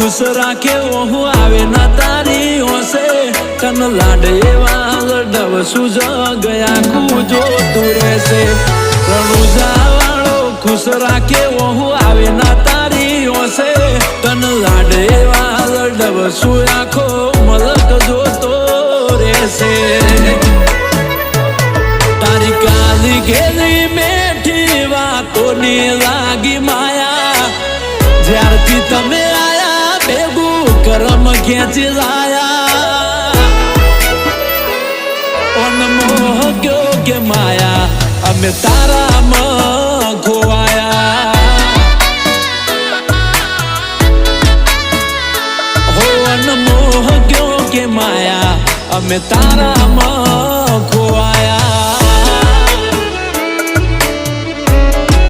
खुश राखे वो आवे ना तारी ओसे तन लाडे वाल सूज गया जो दूरे से रणुजा वालो खुश राखे वो आवे ना तारी ओसे तन लाडे वाल सु आखो मलक जो तो रे से तारी काली घेरी मेठी वातो नी लागी माया ज्यारथी तमे आया बेगू करम खेंची लाया मोह क्यों के माया अमे तारा में खोवाया हो मोह क्यों के माया अमे तारा